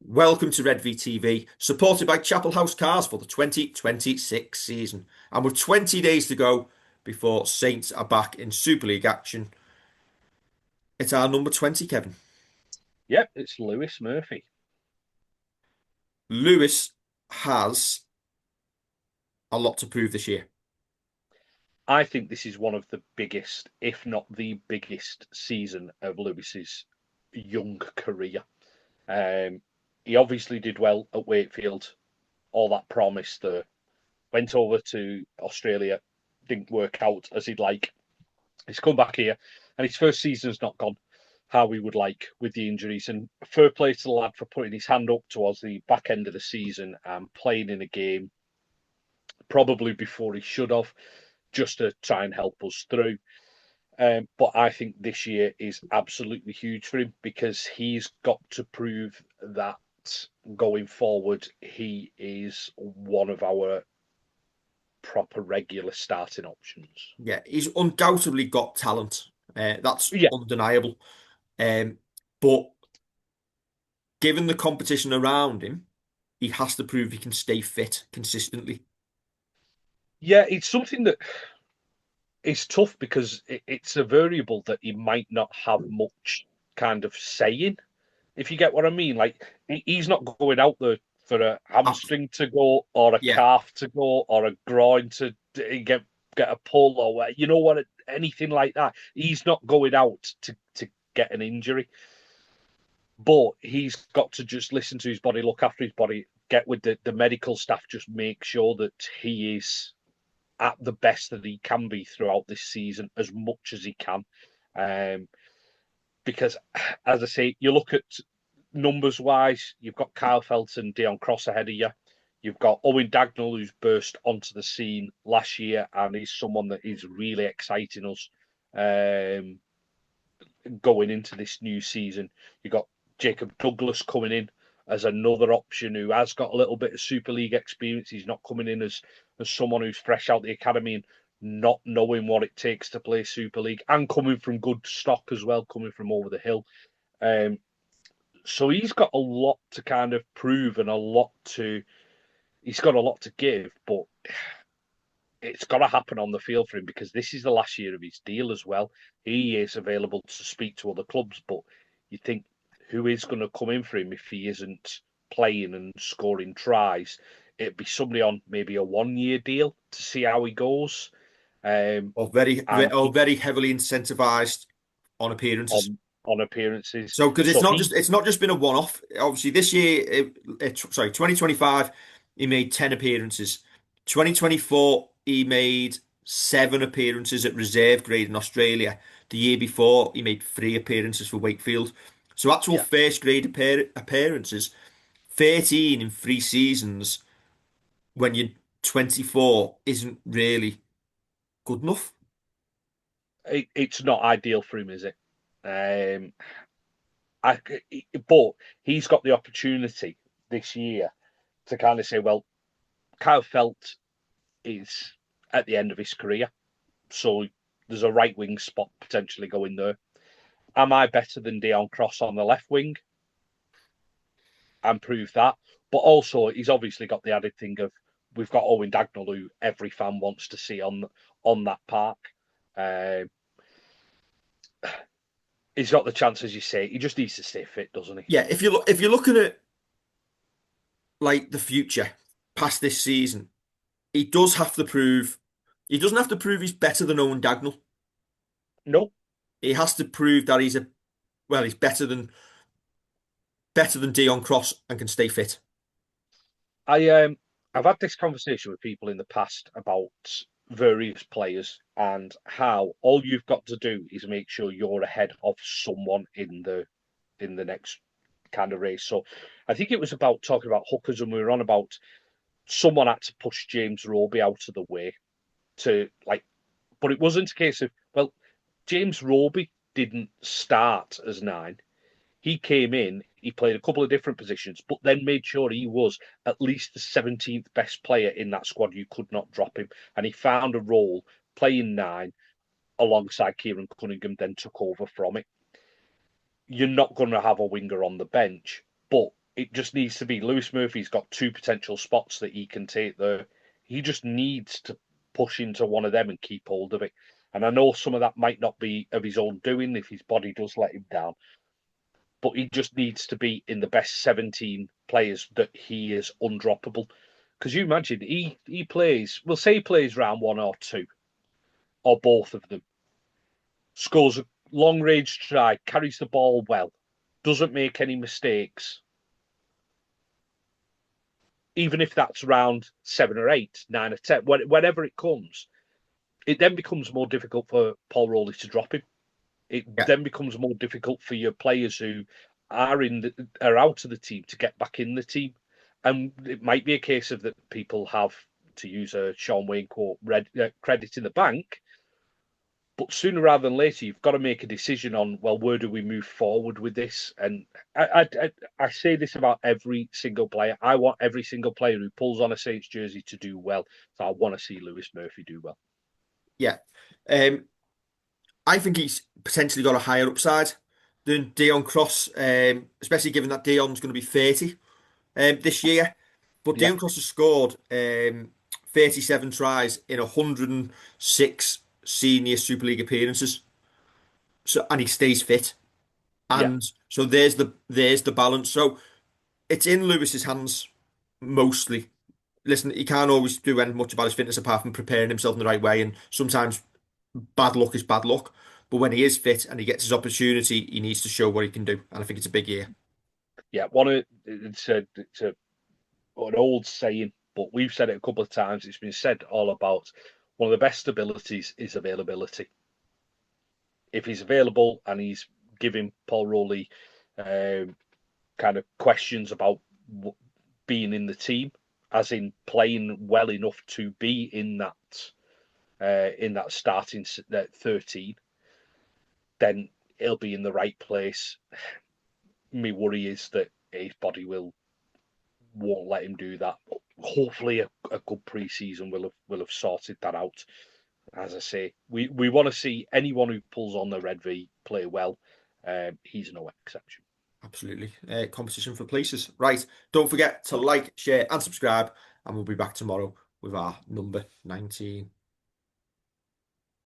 Welcome to Red V TV, supported by Chapel House Cars for the 2026 season. And with 20 days to go before Saints are back in Super League action, it's our number 20, Kevin. Yep, it's Lewis Murphy. Lewis has a lot to prove this year. I think this is one of the biggest, if not the biggest, season of Lewis's young career. Um, he obviously did well at Wakefield, all that promise there. Went over to Australia, didn't work out as he'd like. He's come back here, and his first season's not gone how we would like with the injuries. And fair play to the lad for putting his hand up towards the back end of the season and playing in a game probably before he should have, just to try and help us through. But I think this year is absolutely huge for him because he's got to prove that going forward, he is one of our proper regular starting options. Yeah, he's undoubtedly got talent. That's Yeah, undeniable. Um, but given the competition around him, he has to prove he can stay fit consistently. yeah, it's something that is tough because it's a variable that he might not have much kind of saying, if you get what I mean. Like he's not going out there for a Ab- hamstring to go or a yeah, calf to go or a groin to get a pull or you know what, anything like that. He's not going out to get an injury, but he's got to just listen to his body, look after his body, get with the medical staff, just make sure that he is at the best that he can be throughout this season as much as he can. Um, because, as I say, you look at numbers wise, you've got Kyle Felton and Dion Cross ahead of you. You've got Owen Dagnall, who's burst onto the scene last year and is someone that is really exciting us going into this new season. You've got Jacob Douglas coming in as another option who has got a little bit of Super League experience. He's not coming in as someone who's fresh out the academy and not knowing what it takes to play Super League and coming from good stock as well, coming from over the hill. Um, so he's got a lot to kind of prove and he's got a lot to give, but it's got to happen on the field for him because this is the last year of his deal as well. He is available to speak to other clubs, but you think who is going to come in for him if he isn't playing and scoring tries? It'd be somebody on maybe a 1 year deal to see how he goes. or very, And or very heavily incentivized on appearances. on appearances. So, because So he it's not just been a one-off. Obviously, this year, 2025, he made 10 appearances. 2024, he made 7 appearances at reserve grade in Australia. The year before, he made 3 appearances for Wakefield. So, actual yeah, first grade appearances, 13 in 3 seasons when you're 24 isn't really good enough. it's not ideal for him, is it? Um, I, but he's got the opportunity this year to kind of say, well, Kyle Felt is at the end of his career, so there's a right wing spot potentially going there. Am I better than Dion Cross on the left wing? And prove that. But also, he's obviously got the added thing of we've got Owen Dagnall, who every fan wants to see on that park. Uh, he's got the chance, as you say. He just needs to stay fit, doesn't he? Yeah, if you're looking at like the future past this season, he does have to prove he doesn't have to prove he's better than Owen Dagnall. No, He has to prove that he's better than Dion Cross and can stay fit. I've had this conversation with people in the past about various players and how all you've got to do is make sure you're ahead of someone in the next kind of race. So I think it was about talking about hookers, and we were on about someone had to push James Roby out of the way to like, but it wasn't a case of, well, James Roby didn't start as nine. He came in, he played a couple of different positions, but then made sure he was at least the 17th best player in that squad. You could not drop him. And he found a role playing nine alongside Kieran Cunningham, then took over from it. You're not going to have a winger on the bench, but It just needs to be Lewis Murphy's got two potential spots that he can take there. He just needs to push into one of them and keep hold of it. And I know some of that might not be of his own doing if his body does let him down, but he just needs to be in the best 17 players that he is undroppable. Because you imagine he plays, we'll say he plays round one or two, or both of them, scores a long range try, carries the ball well, doesn't make any mistakes, even if that's round 7 or 8, 9 or 10, whenever it comes, it then becomes more difficult for Paul Rowley to drop him. It Yeah, then becomes more difficult for your players who are out of the team to get back in the team, and it might be a case of that people have, to use a Sean Wayne quote, credit in the bank. But sooner rather than later, you've got to make a decision on, well, where do we move forward with this? And I say this about every single player. I want every single player who pulls on a Saints jersey to do well. So I want to see Lewis Murphy do well. yeah. Um, I think he's potentially got a higher upside than Dion Cross, especially given that Dion's going to be 30 this year. But Yeah, Dion Cross has scored 37 tries in 106 senior Super League appearances. So and he stays fit. yeah, And so there's the balance. So it's in Lewis's hands mostly. Listen, he can't always do anything much about his fitness apart from preparing himself in the right way. And sometimes bad luck is bad luck. But when he is fit and he gets his opportunity, he needs to show what he can do. And I think it's a big year. yeah. One of it's an old saying, but we've said it a couple of times. It's been said all about one of the best abilities is availability. If he's available and he's giving Paul Rowley um, kind of questions about being in the team, as in playing well enough to be in that starting 13, then he'll be in the right place. My worry is that his body won't let him do that. But hopefully, a good pre-season will have sorted that out. As I say, we want to see anyone who pulls on the red V play well. He's no exception. Absolutely. Competition for places. Right. Don't forget to like, share, and subscribe. And we'll be back tomorrow with our number 19.